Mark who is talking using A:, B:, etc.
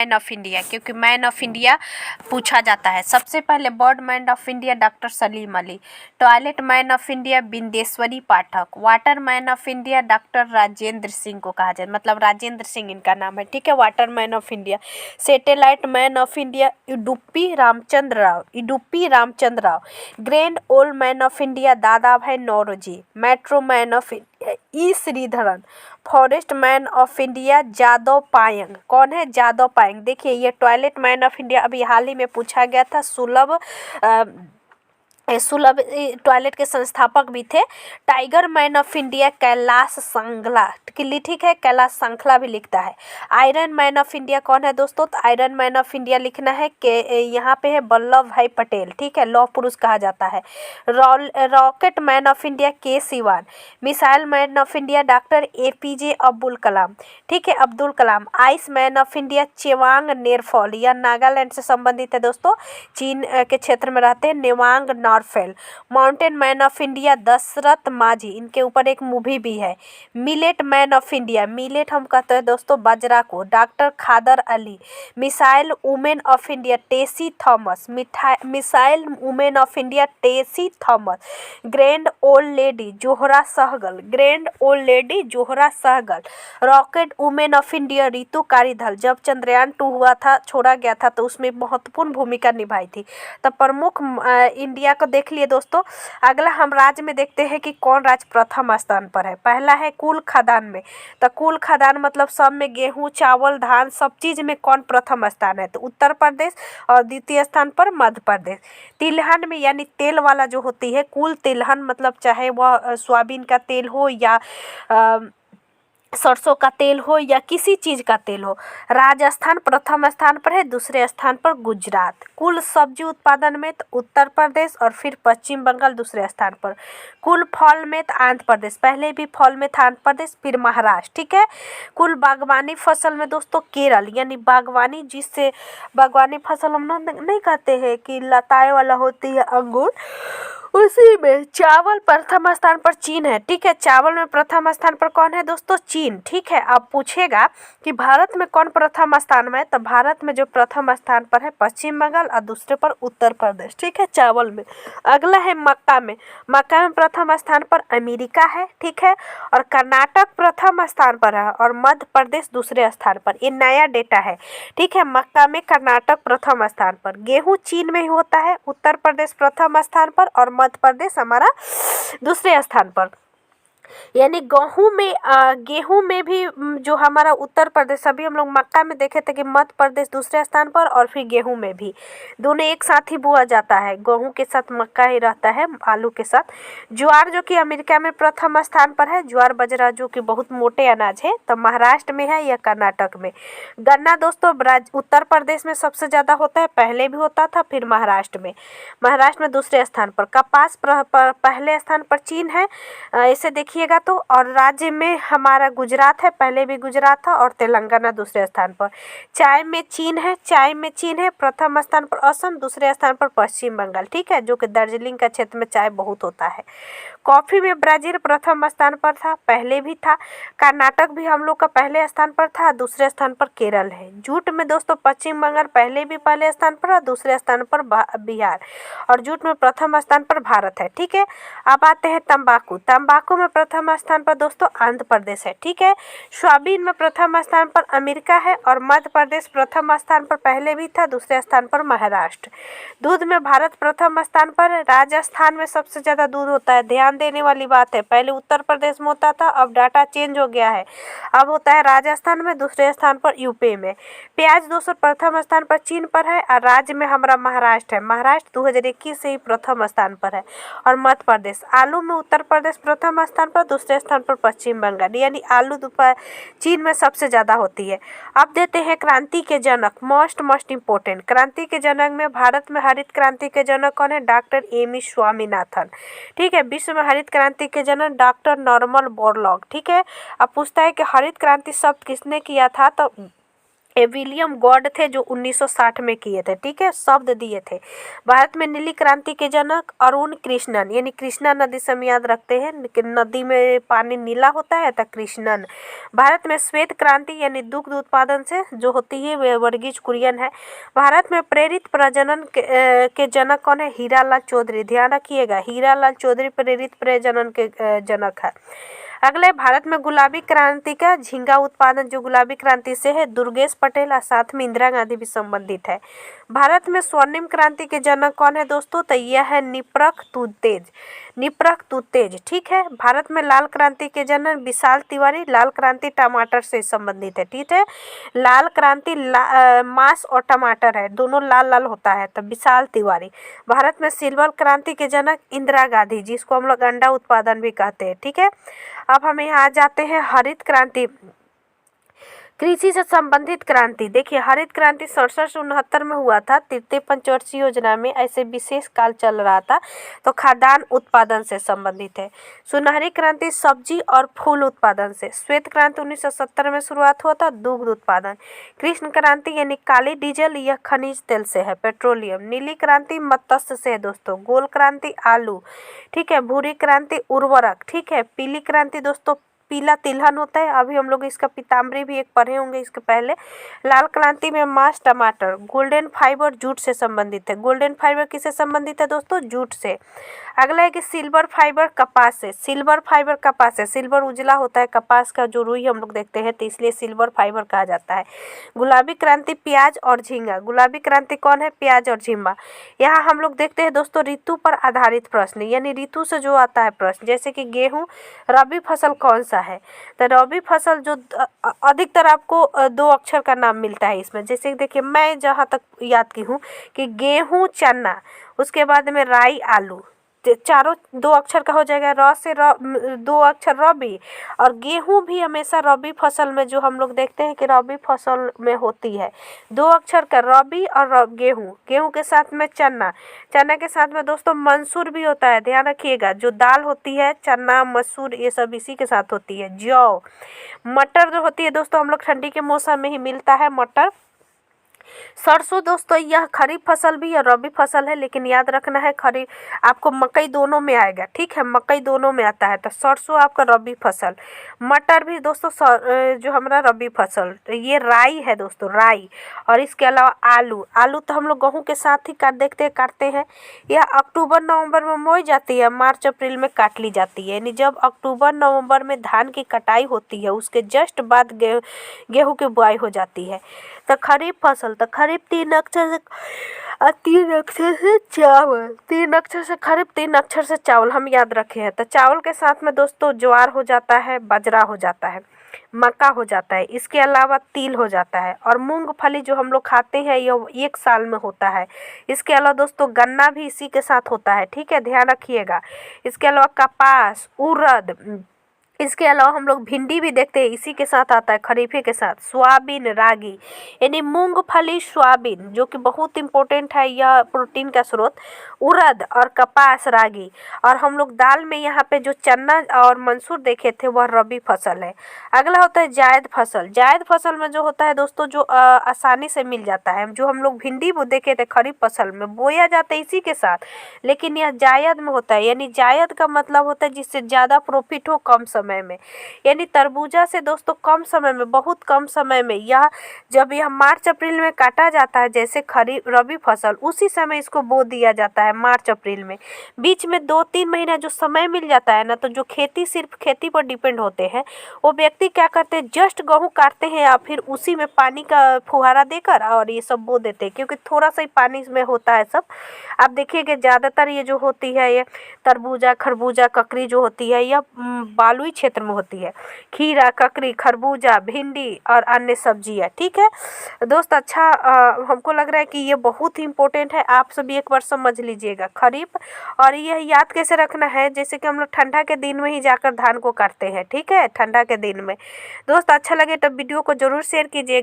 A: Man of India, क्योंकि man of India पूछा जाता है। सबसे पहले bird man of India doctor Salim Ali, toilet man of India Bindeshwari Pathak, water man of India doctor Rajendra Singh को कहा जाए, मतलब राजेंद्र सिंह इनका नाम है, ठीक है, water man of India. Satellite man of India Udupi Ramachandra Rao, grand old man of India Dadabhai Naoroji, metro man of India E Sreedharan, forest man of India Jadav Payeng. कौन है? जादव पायंग। देखिए ये टॉयलेट मैन ऑफ इंडिया अभी हाल ही में पूछा गया था। सुलभ टॉयलेट के संस्थापक भी थे। Tiger man of India Kailash Sankhala, ठीक है, कैलाश संखला भी लिखता है। आयरन मैन ऑफ इंडिया कौन है दोस्तों? तो आयरन मैन ऑफ इंडिया लिखना है कि यहाँ पे है वल्लभ भाई पटेल, ठीक है, लौह पुरुष कहा जाता है। Rocket man of India K Sivan, missile man of India doctor APJ Abdul Kalam, ठीक है, Abdul Kalam. Ice man of India Chewang Norphel, यह नागालैंड से संबंधित है दोस्तों, चीन के क्षेत्र में रहते हैं, Newang Norphel. Mountain man of India Dashrath Manjhi, इनके ऊपर एक मूवी भी है। Millet man of India, millet हम कहते हैं दोस्तों बाजरा को, doctor Khadar Ali. Missile women of India Tessy Thomas, missile women of India Tessy Thomas. Grand old lady Zohra Sehgal, grand old lady Zohra Sehgal. Rocket women of India Ritu Karidhal, जब चंद्रयान 2 हुआ था, छोड़ा गया था, तो उसमें महत्वपूर्ण भूमिका निभाई थी। तब प्रमुख इंडिया को देख लिए दोस्तों। अगला हम राज्य में देखते हैं कि कौन राज्य प्रथम स्थान पर है। पहला है कुल खदान में, तो कुल खदान मतलब सब में गेहूं चावल धान सब चीज में कौन प्रथम स्थान है? तो उत्तर प्रदेश, और द्वितीय स्थान पर मध्य प्रदेश। तिलहन में यानी तेल वाला जो होती है, कुल तिलहन मतलब चाहे वह सोयाबीन का तेल हो या सरसों का तेल हो या किसी चीज़ का तेल हो, राजस्थान प्रथम स्थान पर है, दूसरे स्थान पर गुजरात। कुल सब्जी उत्पादन में तो उत्तर प्रदेश और फिर पश्चिम बंगाल दूसरे स्थान पर। कुल फल में तो आंध्र प्रदेश, पहले भी फल में था आंध्र प्रदेश, फिर महाराष्ट्र, ठीक है। कुल बागवानी फसल में दोस्तों केरल, यानी बागवानी जिससे बागवानी फसल हम नहीं कहते हैं कि लताएं वाला होती है अंगूर, उसी में। चावल प्रथम स्थान पर चीन है, ठीक है, चावल में प्रथम स्थान पर कौन है दोस्तों? चीन, ठीक है। अब पूछेगा कि भारत में कौन प्रथम स्थान में है, तो भारत में जो प्रथम स्थान पर है पश्चिम बंगाल और दूसरे पर उत्तर प्रदेश, ठीक है, चावल में। अगला है मक्का में, मक्का में प्रथम स्थान पर अमेरिका है, ठीक है, और कर्नाटक प्रथम स्थान पर है और मध्य प्रदेश दूसरे स्थान पर। ये नया डेटा है, ठीक है। मक्का में कर्नाटक प्रथम स्थान पर। गेहूं चीन में ही होता है, उत्तर प्रदेश प्रथम स्थान पर और मध्य प्रदेश हमारा दूसरे स्थान पर। यानी गेहूं में भी जो हमारा उत्तर प्रदेश, अभी हम लोग मक्का में देखे थे कि मध्य प्रदेश दूसरे स्थान पर, और फिर गेहूं में भी दोनों एक साथ ही बोआ जाता है, गेहूं के साथ मक्का ही रहता है आलू के साथ। ज्वार जो कि अमेरिका में प्रथम स्थान पर है, ज्वार बाजरा जो कि बहुत मोटे अनाज है, तो महाराष्ट्र में है या कर्नाटक में। गन्ना दोस्तों उत्तर प्रदेश में सबसे ज्यादा होता है, पहले भी होता था, फिर महाराष्ट्र में दूसरे स्थान पर। कपास पहले स्थान पर चीन है, इसे देखिए तो। और राज्य में हमारा गुजरात है, पहले भी गुजरात था, और तेलंगाना दूसरे स्थान पर। चाय में चीन है, प्रथम स्थान पर असम, दूसरे स्थान पर पश्चिम बंगाल, ठीक है, जो कि दार्जिलिंग का क्षेत्र में चाय बहुत होता है। कॉफी में ब्राजील प्रथम स्थान पर था, पहले भी था। कर्नाटक भी हम लोग का पहले स्थान पर था, दूसरे स्थान पर केरल है। जूट में दोस्तों पश्चिम बंगाल पहले स्थान पर और दूसरे स्थान पर बिहार, और जूट में प्रथम स्थान पर भारत है, ठीक है। अब आते हैं तंबाकू में प्रथम स्थान पर दोस्तों आंध्र प्रदेश है, ठीक है। सोयाबीन में प्रथम स्थान पर अमेरिका है, और मध्य प्रदेश प्रथम स्थान पर पहले भी था, दूसरे स्थान पर महाराष्ट्र। दूध में भारत प्रथम स्थान पर, राजस्थान में सबसे ज्यादा दूध होता है। ध्यान देने वाली बात है, पहले उत्तर प्रदेश में होता था, अब डाटा चेंज हो गया है, अब होता है राजस्थान में, दूसरे स्थान पर यूपी में। प्याज दोस्तों प्रथम स्थान पर चीन पर है, और राज्य में हमारा महाराष्ट्र है, महाराष्ट्र 2021 से ही प्रथम स्थान पर है, और मध्य प्रदेश। आलू में उत्तर प्रदेश प्रथम स्थान पर, दूसरे स्थान पर पश्चिम बंगाल, यानी आलू चीन में सबसे ज्यादा होती है। अब देते हैं क्रांति के जनक, मोस्ट इम्पोर्टेंट। क्रांति के जनक में भारत में हरित क्रांति के जनक कौन है? डॉक्टर एम स्वामीनाथन, ठीक है। विश्व में हरित क्रांति के जनक डॉक्टर नॉर्मन बोरलॉग, ठीक है। अब पूछता है कि हरित क्रांति शब्द किसने किया था, तो विलियम गॉड थे जो 1960 में किए थे, ठीक है, शब्द दिए थे। भारत में नीली क्रांति के जनक अरुण कृष्णन, यानी कृष्णा नदी से हम याद रखते हैं कि नदी में पानी नीला होता है तो कृष्णन। भारत में श्वेत क्रांति यानी दुग्ध उत्पादन से जो होती है वे वर्गीज कुरियन है। भारत में प्रेरित प्रजनन के जनक कौन है? हीरालाल चौधरी। ध्यान रखिएगा, हीरालाल चौधरी प्रेरित प्रजनन के जनक है। अगले, भारत में गुलाबी क्रांति का झींगा उत्पादन जो गुलाबी क्रांति से है दुर्गेश पटेल और साथ में इंदिरा गांधी भी संबंधित है। भारत में स्वर्णिम क्रांति के जनक कौन है दोस्तों? तो यह है निप्रख तुतेज, निप्रख तुतेज, ठीक है। भारत में लाल क्रांति के जनक विशाल तिवारी, लाल क्रांति टमाटर से संबंधित है, ठीक है। लाल क्रांति मांस और टमाटर है, दोनों लाल लाल होता है, तो विशाल तिवारी। भारत में सिल्वर क्रांति के जनक इंदिरा गांधी, जिसको हम लोग अंडा उत्पादन भी कहते हैं, ठीक है। अब हम यहाँ आ जाते हैं हरित क्रांति, कृषि से संबंधित क्रांति। देखिए, हरित क्रांति 67-69 में हुआ था, तृतीय पंचवर्षीय योजना में ऐसे विशेष काल चल रहा था, तो खाद्यान्न उत्पादन से संबंधित है। सुनहरी क्रांति सब्जी और फूल उत्पादन से। श्वेत क्रांति 1970 में शुरुआत हुआ था, दुग्ध उत्पादन। कृष्ण क्रांति यानी काली डीजल, यह खनिज तेल से है, पेट्रोलियम। नीली क्रांति मत्स्य से है दोस्तों। गोल क्रांति आलू, ठीक है। भूरी क्रांति उर्वरक, ठीक है। पीली क्रांति दोस्तों पीला तिलहन होता है, अभी हम लोग इसका पीताम्बरी भी एक पढ़े होंगे इसके पहले। लाल क्रांति में मांस टमाटर। गोल्डन फाइबर जूट से संबंधित है। गोल्डन फाइबर किससे संबंधित है दोस्तों? जूट से। अगला है कि सिल्वर फाइबर कपास से। सिल्वर फाइबर कपास से, सिल्वर उजला होता है, कपास का जो रुई हम लोग देखते हैं तो इसलिए सिल्वर फाइबर कहा जाता है। गुलाबी क्रांति प्याज और झींगा। गुलाबी क्रांति कौन है? प्याज और झींगा। यहाँ हम लोग देखते हैं दोस्तों ऋतु पर आधारित प्रश्न, यानी ऋतु से जो आता है प्रश्न, जैसे कि गेहूं, रबी फसल कौन सा है? तो रबी फसल जो अधिकतर आपको 2 अक्षर का नाम मिलता है इसमें, जैसे देखिए मैं जहाँ तक याद की हूँ कि गेहूं चना, उसके बाद में राई आलू, चारों 2 अक्षर का हो जाएगा। र से 2 अक्षर रबी, और गेहूं भी हमेशा रबी फसल में जो हम लोग देखते हैं कि रबी फसल में होती है, 2 अक्षर का रबी और गेहूं। गेहूं के साथ में चना, चना के साथ में दोस्तों मंसूर भी होता है, ध्यान रखिएगा। जो दाल होती है चना मसूर ये सब इसी के साथ होती है। जौ, मटर जो होती है दोस्तों हम लोग ठंडी के मौसम में ही मिलता है मटर। सरसों दोस्तों यह खरीफ फसल भी है, रबी फसल है, लेकिन याद रखना है खरीफ आपको मकई दोनों में आएगा, ठीक है, मकई दोनों में आता है, तो सरसों आपका रबी फसल। मटर भी दोस्तों जो हमारा रबी फसल। तो ये राई है दोस्तों, राई। और इसके अलावा आलू, आलू तो हम लोग गेहूं के साथ ही काटते हैं। यह अक्टूबर नवंबर में बोई जाती है, मार्च अप्रैल में काट ली जाती है, यानी जब अक्टूबर नवंबर में धान की कटाई होती है उसके जस्ट बाद गेहूं की बुआई हो जाती है। तो खरीफ फसल, तो खरीफ 3 अक्षर से चावल, 3 अक्षर से खरीफ, 3 अक्षर से चावल हम याद रखे हैं। तो चावल के साथ में दोस्तों ज्वार हो जाता है, बाजरा हो जाता है, मक्का हो जाता है, इसके अलावा तिल हो जाता है, और मूंगफली जो हम लोग खाते हैं यह 1 साल में होता है। इसके अलावा दोस्तों गन्ना भी इसी के साथ होता है, ठीक है, ध्यान रखिएगा। इसके अलावा कपास, उड़द, इसके अलावा हम लोग भिंडी भी देखते हैं, इसी के साथ आता है, खरीफे के साथ। सोयाबीन, रागी, यानी मूंगफली, सोयाबीन जो कि बहुत इंपॉर्टेंट है, यह प्रोटीन का स्रोत। उड़द और कपास, रागी। और हम लोग दाल में यहाँ पे जो चना और मंसूर देखे थे वह रबी फसल है। अगला होता है जायद फसल। जायद फसल में जो होता है दोस्तों जो आसानी से मिल जाता है, जो हम लोग भिंडी वो देखे थे खरीफ फसल में बोया जाता है इसी के साथ, लेकिन यह जायद में होता है, यानी जायद का मतलब होता है जिससे ज़्यादा प्रॉफिट हो कम समय में, यानी तरबूजा से दोस्तों कम समय में, बहुत कम समय में, जब यह मार्च अप्रैल में काटा जाता है जैसे खरीफ रबी फसल, उसी समय इसको बो दिया जाता है मार्च अप्रैल में। बीच में 2-3 महीना जो समय मिल जाता है ना, तो जो सिर्फ खेती पर डिपेंड होते हैं वो व्यक्ति क्या करते हैं, जस्ट गेहूँ काटते हैं या फिर उसी में पानी का फुहारा देकर और ये सब बो देते हैं, क्योंकि थोड़ा सा ही पानी इसमें होता है सब। आप देखिएगा ज़्यादातर ये जो होती है ये तरबूजा, खरबूजा, ककड़ी जो होती है यह बालुई क्षेत्र में होती है। खीरा, ककड़ी, खरबूजा, भिंडी और अन्य सब्जियां, ठीक है दोस्त। अच्छा, हमको लग रहा है कि ये बहुत ही इंपॉर्टेंट है, आप सभी एक बार समझ लीजिएगा खरीफ। और यह याद कैसे रखना है, जैसे कि हम लोग ठंडा के दिन में ही जाकर धान को काटते हैं, ठीक है, ठंडा के दिन में। दोस्त अच्छा लगे तो वीडियो को जरूर शेयर कीजिएगा।